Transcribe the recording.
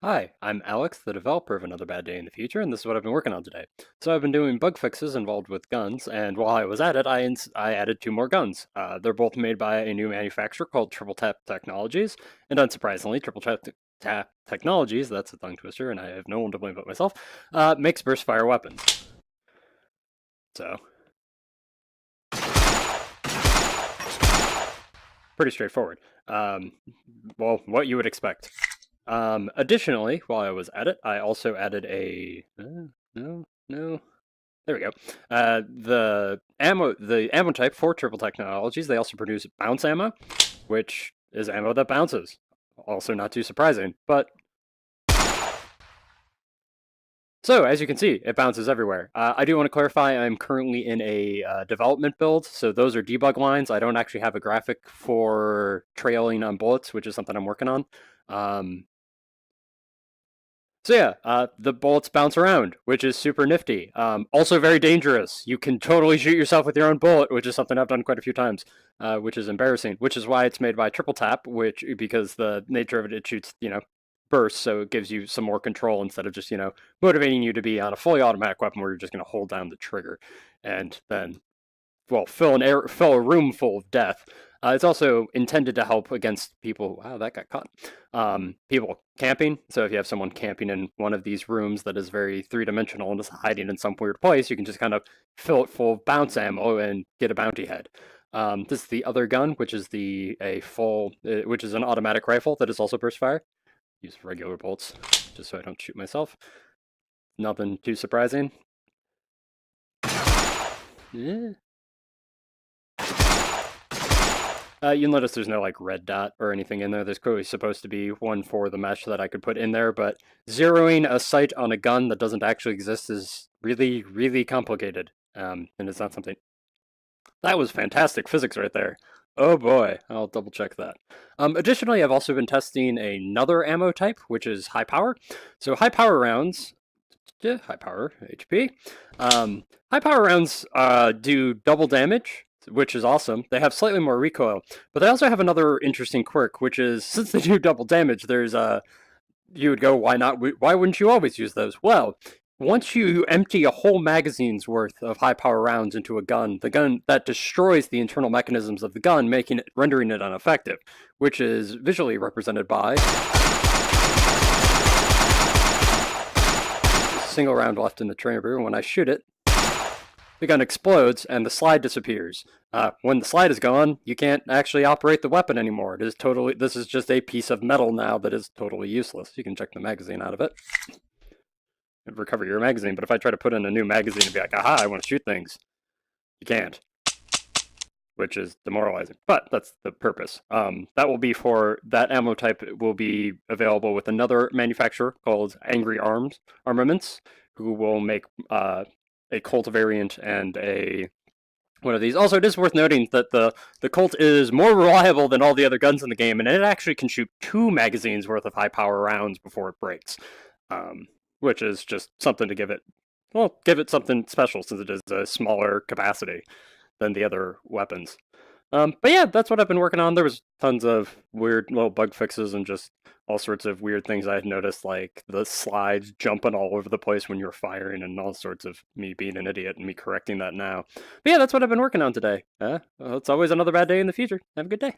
Hi, I'm Alex, the developer of Another Bad Day in the Future, and this is what I've been working on today. So I've been doing bug fixes involved with guns, and while I was at it, I added two more guns. They're both made by a new manufacturer called Triple Tap Technologies, and unsurprisingly, Tap Technologies, that's a tongue twister, and I have no one to blame but myself, makes burst fire weapons. So, pretty straightforward. Well, what you would expect. Additionally, while I was at it, I also added a no. There we go. The ammo type for Triple Technologies, they also produce bounce ammo, which is ammo that bounces. Also not too surprising, but so as you can see, it bounces everywhere. I do want to clarify, I'm currently in a development build, so those are debug lines. I don't actually have a graphic for trailing on bullets, which is something I'm working on. So yeah, the bullets bounce around, which is super nifty. Also very dangerous. You can totally shoot yourself with your own bullet, which is something I've done quite a few times, which is embarrassing. Which is why it's made by Triple Tap, which because the nature of it shoots, bursts, so it gives you some more control instead of just, motivating you to be on a fully automatic weapon where you're just going to hold down the trigger and then well, fill a room full of death. It's also intended to help against people. Wow, that got caught. People camping. So if you have someone camping in one of these rooms that is very three-dimensional and is hiding in some weird place, you can just kind of fill it full of bounce ammo and get a bounty head. This is the other gun, which is which is an automatic rifle that is also burst fire. Use regular bolts just so I don't shoot myself. Nothing too surprising. Yeah. You'll notice there's no like red dot or anything in there. There's clearly supposed to be one for the mesh that I could put in there, but zeroing a sight on a gun that doesn't actually exist is really, really complicated. And it's not something. That was fantastic physics right there. Oh boy, I'll double check that. Additionally, I've also been testing another ammo type, which is high power. So high power rounds, yeah, high power HP. High power rounds do double damage, which is awesome. They have slightly more recoil, but they also have another interesting quirk, which is since they do double damage, there's you would go, why not? Why wouldn't you always use those? Well, once you empty a whole magazine's worth of high power rounds into a gun, the gun that destroys the internal mechanisms of the gun, rendering it ineffective, which is visually represented by a single round left in the chamber. When I shoot it, the gun explodes and the slide disappears. When the slide is gone, you can't actually operate the weapon anymore. This is just a piece of metal now that is totally useless. You can check the magazine out of it and recover your magazine, but if I try to put in a new magazine and be like, aha, I want to shoot things, you can't, which is demoralizing, but that's the purpose. That ammo type will be available with another manufacturer called Angry Armaments, who will make a Colt variant and a one of these. Also, it is worth noting that the Colt is more reliable than all the other guns in the game, and it actually can shoot 2 magazines worth of high power rounds before it breaks, which is just something to give it something special since it is a smaller capacity than the other weapons. But yeah, that's what I've been working on. There was tons of weird little bug fixes and just all sorts of weird things I had noticed, like the slides jumping all over the place when you were firing and all sorts of me being an idiot and me correcting that now. But yeah, that's what I've been working on today. Well, it's always another bad day in the future. Have a good day.